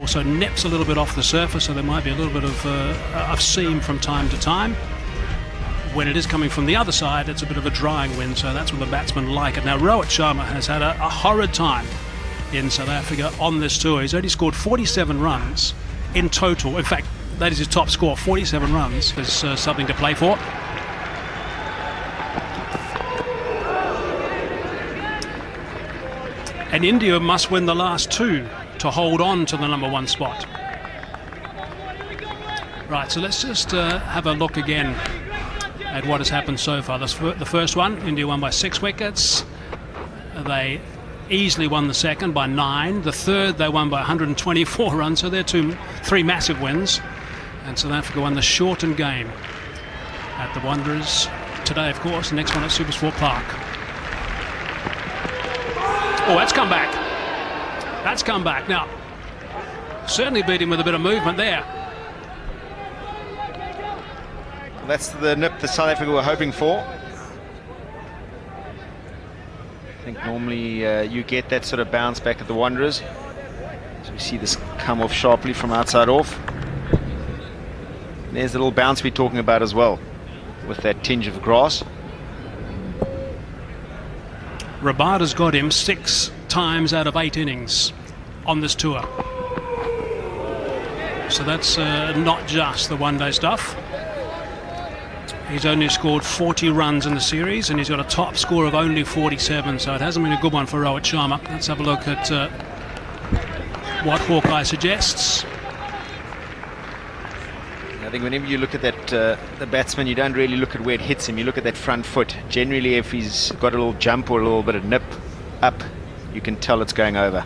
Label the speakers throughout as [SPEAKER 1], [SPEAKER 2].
[SPEAKER 1] Also nips a little bit off the surface, so there might be a little bit of seam from time to time. When it is coming from the other side, it's a bit of a drying wind, so that's when the batsmen like it. Now, Rohit Sharma has had a horrid time in South Africa on this tour. He's only scored 47 runs in total. In fact, that is his top score, 47 runs. There's something to play for. And India must win the last two to hold on to the #1 spot. Right, so let's just have a look again at what has happened so far. The first one, India won by 6 wickets. They easily won the second by 9. The third, they won by 124 runs, so they're three massive wins. And South Africa won the shortened game at the Wanderers today, of course. The next one at Supersport Park. Oh, that's come back. That's come back. Now, certainly beat him with a bit of movement there.
[SPEAKER 2] That's the nip that South Africa were hoping for. I think normally you get that sort of bounce back at the Wanderers. So we see this come off sharply from outside off. There's the little bounce we're talking about as well, with that tinge of grass.
[SPEAKER 1] Rabada's got him 6 times out of 8 innings on this tour. So that's not just the one-day stuff. He's only scored 40 runs in the series, and he's got a top score of only 47, so it hasn't been a good one for Rohit Sharma. Let's have a look at what Hawkeye suggests.
[SPEAKER 2] I think whenever you look at that, the batsman, you don't really look at where it hits him, you look at that front foot. Generally, if he's got a little jump or a little bit of nip up, you can tell it's going over.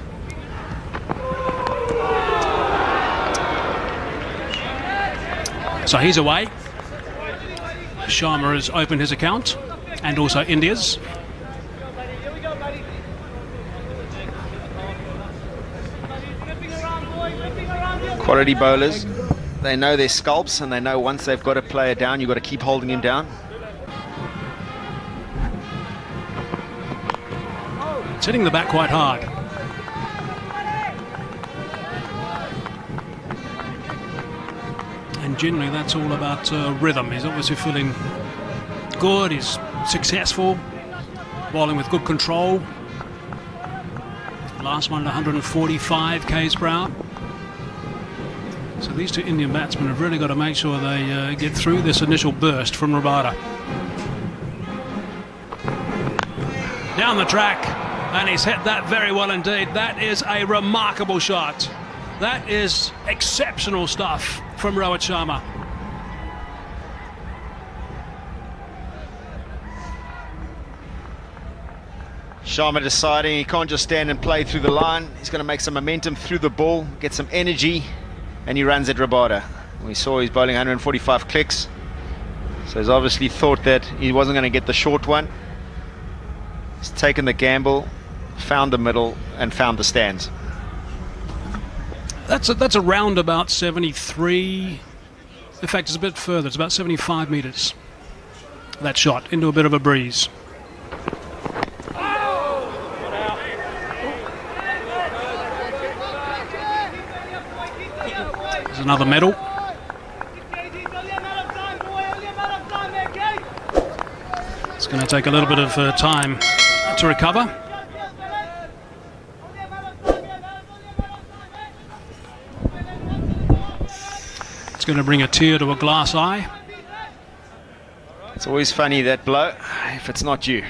[SPEAKER 1] So he's away. Sharma has opened his account, and also India's.
[SPEAKER 2] Quality bowlers. They know their scalps, and they know once they've got a player down, you've got to keep holding him down.
[SPEAKER 1] It's hitting the bat quite hard. And generally that's all about rhythm. He's obviously feeling good, he's successful, bowling with good control. Last one at 145 k's per hour. So these two Indian batsmen have really got to make sure they get through this initial burst from Rabada. Down the track, and he's hit that very well indeed. That is a remarkable shot. That is exceptional stuff from Rohit Sharma.
[SPEAKER 2] Sharma deciding he can't just stand and play through the line. He's going to make some momentum through the ball, get some energy, and he runs at Rabada. We saw he's bowling 145 clicks, so he's obviously thought that he wasn't going to get the short one. He's taken the gamble, found the middle, and found the stands.
[SPEAKER 1] That's around about 73. In fact, it's a bit further. It's about 75 meters. That shot into a bit of a breeze. There's another medal. It's going to take a little bit of time to recover. It's going to bring a tear to a glass eye.
[SPEAKER 2] It's always funny, that blow, if it's not you.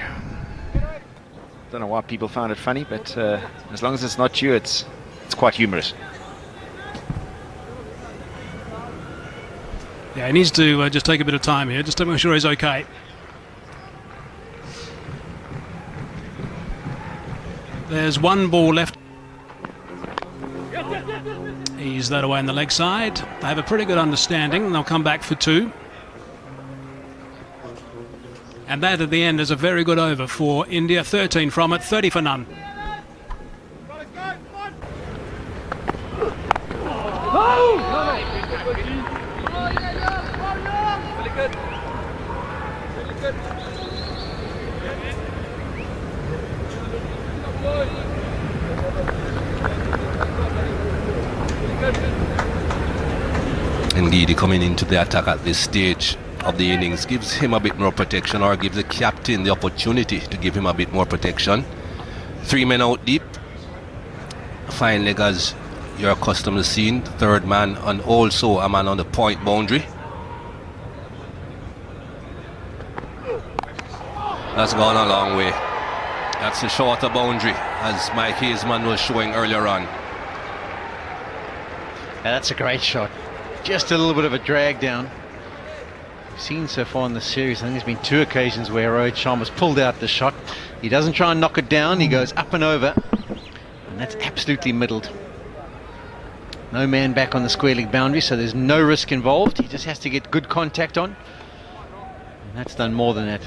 [SPEAKER 2] Don't know why people found it funny, but as long as it's not you, it's quite humorous.
[SPEAKER 1] Yeah, he needs to just take a bit of time here, just to make sure he's okay. There's one ball left. He's that away on the leg side. They have a pretty good understanding, and they'll come back for 2. And that at the end is a very good over for India. 13 from it, 30 for none.
[SPEAKER 3] Indeed, coming into the attack at this stage of the innings gives him a bit more protection, or gives the captain the opportunity to give him a bit more protection. 3 men out deep. Fine leg as you're accustomed to seeing. Third man, and also a man on the point boundary. That's gone a long way. That's a shorter boundary, as Mike Hazeman was showing earlier on.
[SPEAKER 4] Yeah, that's a great shot. Just a little bit of a drag down. We've seen so far in the series, I think there's been 2 occasions where Rohit Sharma's pulled out the shot. He doesn't try and knock it down, he goes up and over. And that's absolutely middled. No man back on the square leg boundary, so there's no risk involved. He just has to get good contact on. And that's done more than that.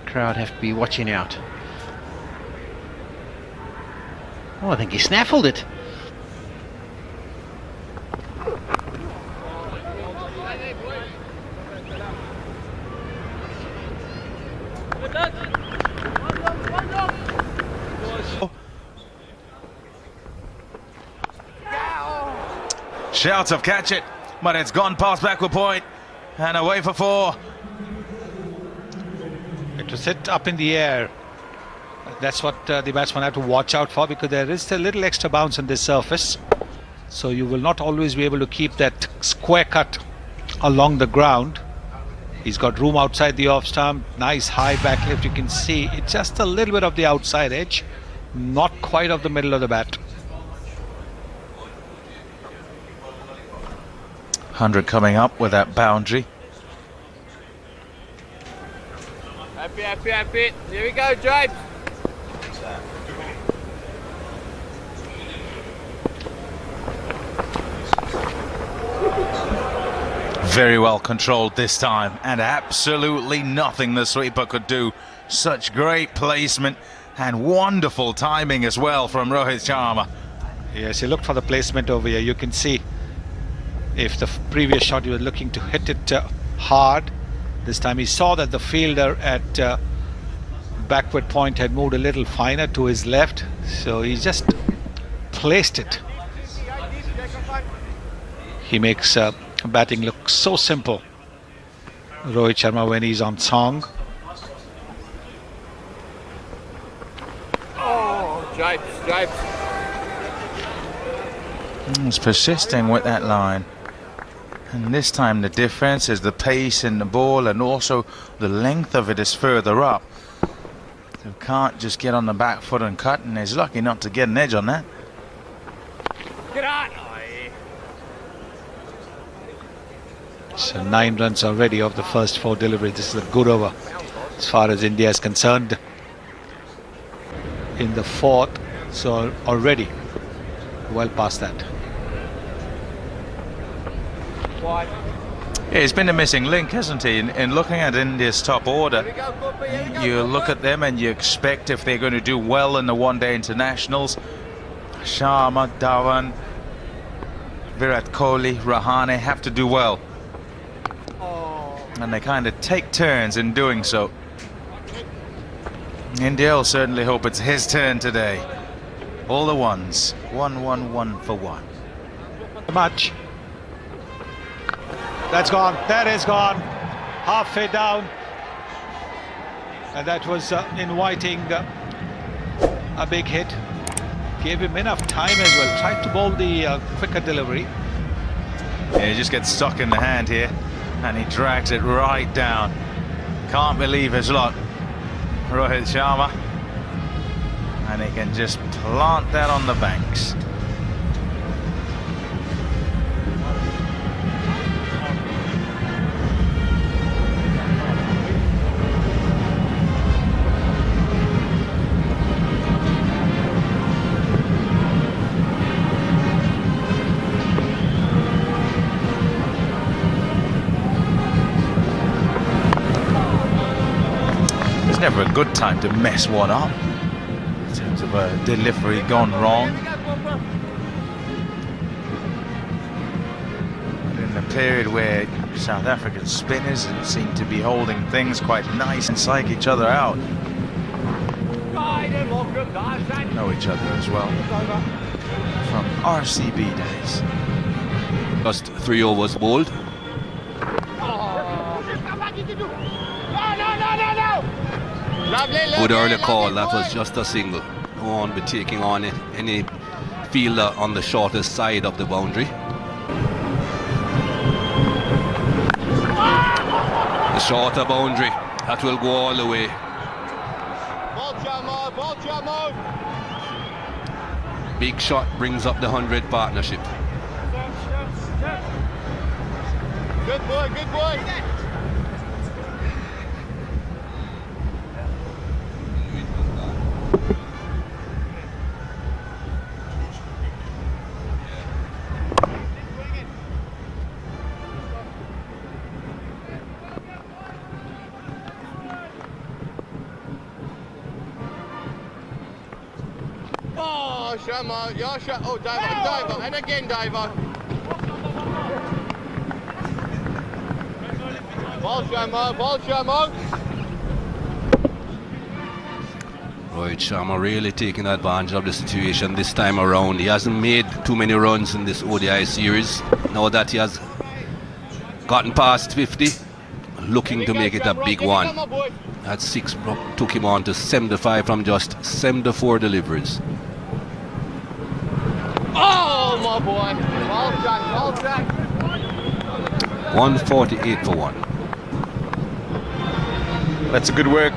[SPEAKER 4] The crowd have to be watching out. Oh, I think he snaffled it.
[SPEAKER 5] Shouts of catch it, but it's gone past backward point and away for 4.
[SPEAKER 6] It was hit up in the air. That's what the batsman have to watch out for, because there is a little extra bounce on this surface, so you will not always be able to keep that square cut along the ground. He's got room outside the off stump, nice high back lift. You can see it's just a little bit of the outside edge, not quite of the middle of the bat.
[SPEAKER 5] 100 coming up with that boundary.
[SPEAKER 7] Happy. Here we go, James.
[SPEAKER 5] Very well controlled this time, and absolutely nothing the sweeper could do. Such great placement and wonderful timing as well from Rohit Sharma.
[SPEAKER 6] Yes, he looked for the placement over here. You can see if the previous shot he was looking to hit it hard, this time he saw that the fielder at backward point had moved a little finer to his left, so he just placed it. He makes batting look so simple, Rohit Sharma, when he's on song.
[SPEAKER 7] Oh, James.
[SPEAKER 5] He's persisting with that line, and this time the difference is the pace in the ball, and also the length of it is further up. So can't just get on the back foot and cut, and he's lucky not to get an edge on that.
[SPEAKER 7] Get on.
[SPEAKER 6] So 9 runs already of the first 4 deliveries. This is a good over as far as India is concerned. In the 4th, so already well past that.
[SPEAKER 5] Yeah, he's been a missing link, hasn't he, in looking at India's top order. You look at them and you expect, if they're going to do well in the one-day internationals, Sharma, Dhawan, Virat Kohli, Rahane have to do well. And they kind of take turns in doing so. India will certainly hope it's his turn today. All the ones. 1-1-1 for 1.
[SPEAKER 6] Much. That's gone. That is gone. Halfway down. And that was inviting a big hit. Gave him enough time as well. Tried to bowl the quicker delivery.
[SPEAKER 5] Yeah, he just gets stuck in the hand here, and he drags it right down. Can't believe his luck, Rohit Sharma. And he can just plant that on the banks. Never a good time to mess one up in terms of a delivery gone wrong. But in the period where South African spinners seem to be holding things quite nice and psych each other out, know each other as well from RCB days.
[SPEAKER 3] Just 3 overs bowled. Good early call, that was just a single. No one be taking on it, any fielder on the shortest side of the boundary. The shorter boundary, that will go all the way. Big shot brings up the 100 partnership.
[SPEAKER 7] Good boy, good boy. Oh, Sharma, your shot. Oh, diver, and again diver. Ball Sharma, ball Sharma.
[SPEAKER 3] Rohit Sharma really taking advantage of the situation this time around. He hasn't made too many runs in this ODI series. Now that he has gotten past 50, looking to make it a big one. That 6 took him on to 75 from just 74 deliveries.
[SPEAKER 7] Oh, my boy. Well done, well done.
[SPEAKER 3] 148 for 1.
[SPEAKER 2] That's a good work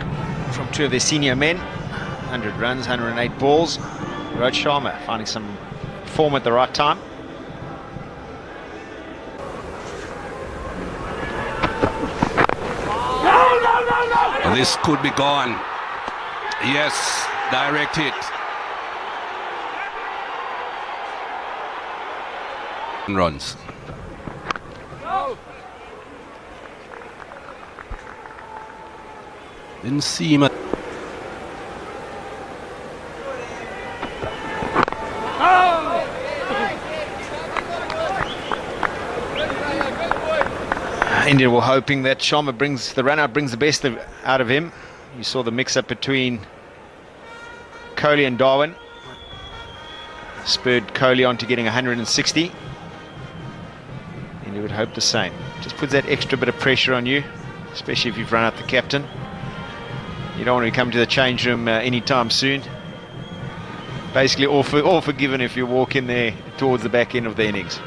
[SPEAKER 2] from 2 of their senior men. 100 runs, 108 balls. Rohit Sharma finding some form at the right time.
[SPEAKER 3] This could be gone. Yes, direct hit. Runs. Didn't see him.
[SPEAKER 2] India were hoping that Sharma brings the run out, brings the best out of him. You saw the mix-up between Kohli and Darwin. Spurred Kohli on to getting 160. And you would hope the same. Just puts that extra bit of pressure on you, especially if you've run out the captain. You don't want to come to the change room anytime soon. Basically all forgiven if you walk in there towards the back end of the innings.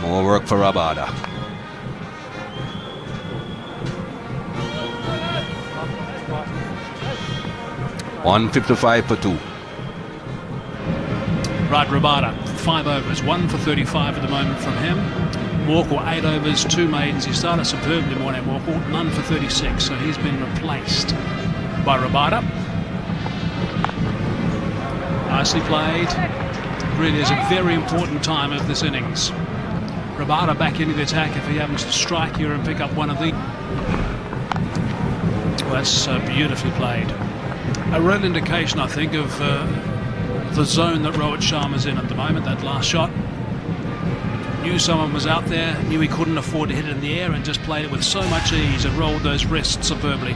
[SPEAKER 3] More work for Rabada. $155 for 2.
[SPEAKER 1] Right, Rabada, 5 overs, 1 for 35 at the moment from him. Morkel, 8 overs, 2 maidens. He started superbly, Morne Morkel, none for 36, so he's been replaced by Rabada. Nicely played. Really is a very important time of this innings. Rabada back into the attack if he happens to strike here and pick up one of the... Well, that's beautifully played. A real indication, I think, of the zone that Rohit Sharma's in at the moment, that last shot. Knew someone was out there, knew he couldn't afford to hit it in the air and just played it with so much ease and rolled those wrists superbly.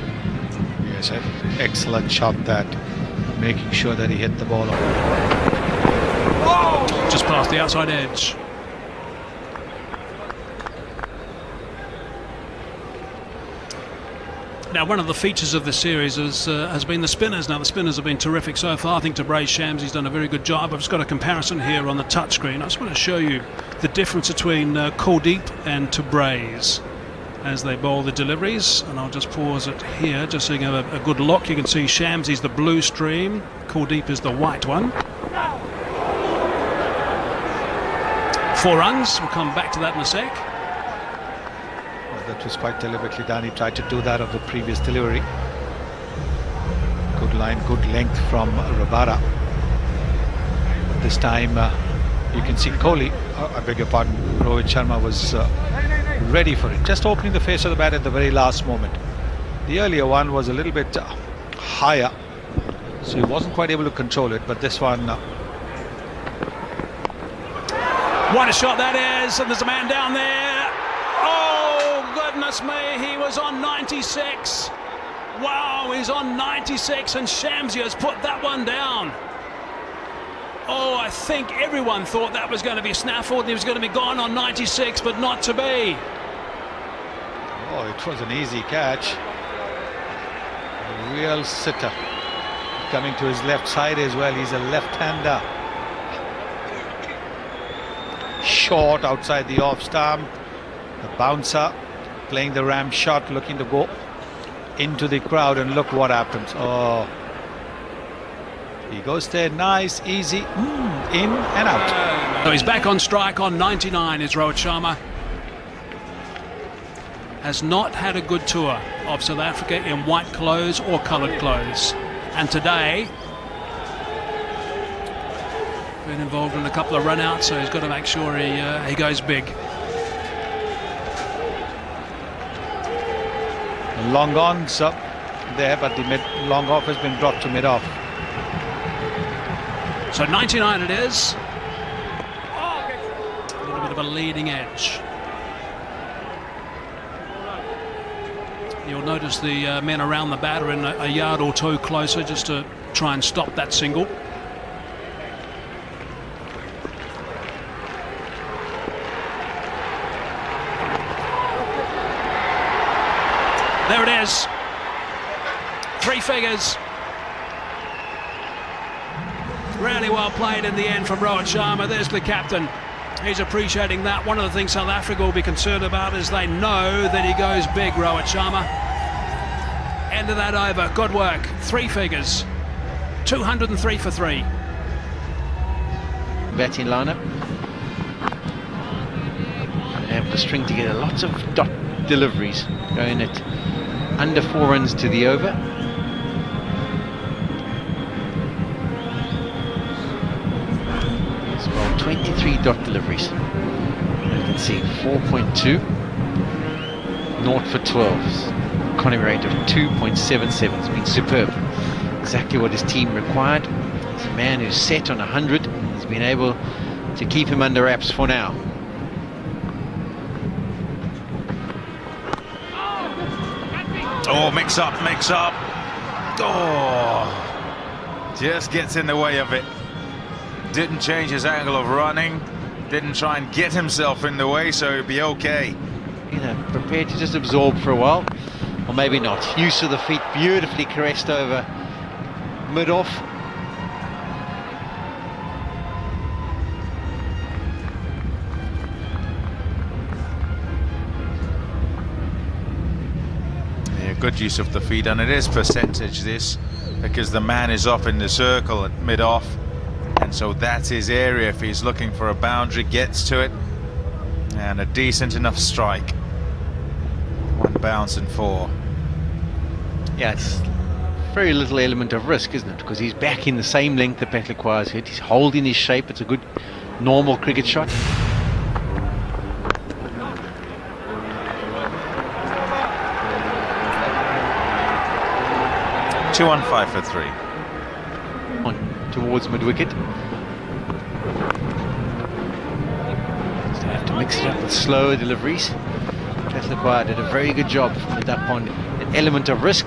[SPEAKER 6] Yes, an excellent shot that, making sure that he hit the ball.
[SPEAKER 1] Just past the outside edge. Now, one of the features of this series has been the spinners. Now, the spinners have been terrific so far. I think Tabraiz Shamsi's done a very good job. I've just got a comparison here on the touchscreen. I just want to show you the difference between Kuldeep and Tabraiz as they bowl the deliveries. And I'll just pause it here just so you can have a good look. You can see Shamsi's the blue stream, Kuldeep is the white one. 4 runs. We'll come back to that in a sec.
[SPEAKER 6] That was quite deliberately done. He tried to do that of the previous delivery. Good line, good length from Rabada. But this time you can see Kohli, I beg your pardon, Rohit Sharma was ready for it. Just opening the face of the bat at the very last moment. The earlier one was a little bit higher, so he wasn't quite able to control it, but this one...
[SPEAKER 1] What a shot that is, and there's a man down there. Oh, goodness me, he was on 96. Wow, he's on 96 and Shamsi has put that one down. Oh, I think everyone thought that was going to be snaffled. He was going to be gone on 96, but not to be.
[SPEAKER 6] Oh, it was an easy catch. A real sitter. Coming to his left side as well. He's a left-hander. Short outside the off stump. The bouncer playing the ram shot, looking to go into the crowd, and look what happens. Oh, he goes there, nice, easy, in and out.
[SPEAKER 1] So he's back on strike on 99 is Rohit Sharma. Has not had a good tour of South Africa in white clothes or coloured clothes. And today, been involved in a couple of run-outs, so he's got to make sure he goes big.
[SPEAKER 6] Long ons up there, but the long off has been brought to mid-off.
[SPEAKER 1] So 99 it is. A little bit of a leading edge. You'll notice the men around the bat are in a yard or two closer just to try and stop that single. There it is. 3 figures. Really well played in the end from Rohit Sharma. There's the captain. He's appreciating that. One of the things South Africa will be concerned about is they know that he goes big, Rohit Sharma. End of that over. Good work. 3 figures. 203 for 3.
[SPEAKER 4] Batting lineup. Have the string together. Lots of dot deliveries going at under 4 runs to the over. As well, 23 dot deliveries. You can see 4.2, 0 for 12. Economy rate of 2.77. It's been superb. Exactly what his team required. He's a man who's set on 100. He's been able to keep him under wraps for now.
[SPEAKER 5] Oh, mix up. Oh, just gets in the way of it. Didn't change his angle of running. Didn't try and get himself in the way, so he'd be okay.
[SPEAKER 4] You know, prepared to just absorb for a while, or maybe not. Use of the feet, beautifully caressed over mid-off.
[SPEAKER 5] Good use of the feet, and it is percentage this, because the man is up in the circle at mid-off, and so that's his area. If he's looking for a boundary, gets to it, and a decent enough strike. 1 bounce and 4.
[SPEAKER 4] Yeah, it's very little element of risk, isn't it? Because he's back in the same length that Petliqua's hit. He's holding his shape. It's a good normal cricket shot.
[SPEAKER 5] 215 for 3.
[SPEAKER 4] On towards mid-wicket. So have to mix it up with slower deliveries. Petliqua did a very good job from the duck pond. An element of risk.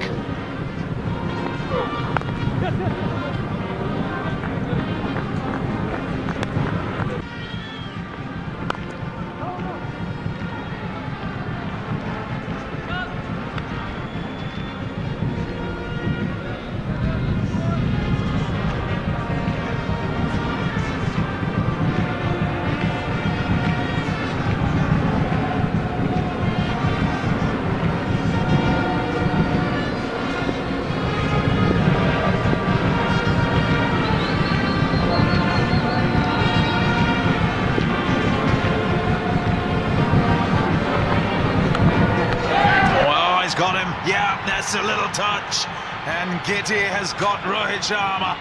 [SPEAKER 5] A little touch, and Giddy has got Rohit Sharma.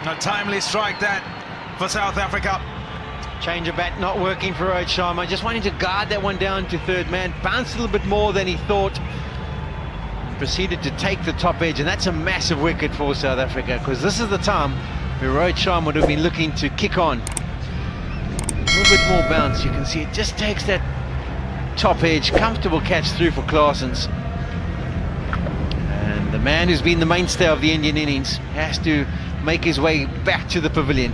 [SPEAKER 5] A timely strike that for South Africa.
[SPEAKER 4] Change of bat not working for Rohit Sharma. Just wanting to guard that one down to third man. Bounced a little bit more than he thought. Proceeded to take the top edge, and that's a massive wicket for South Africa, because this is the time where Rohit Sharma would have been looking to kick on. A little bit more bounce. You can see it just takes that top edge. Comfortable catch through for Claessens. The man who's been the mainstay of the Indian innings has to make his way back to the pavilion.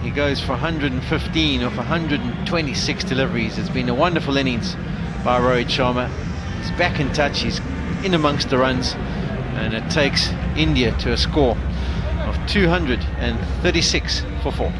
[SPEAKER 4] He goes for 115 off 126 deliveries. It's been a wonderful innings by Rohit Sharma. He's back in touch, he's in amongst the runs, and it takes India to a score of 236 for 4.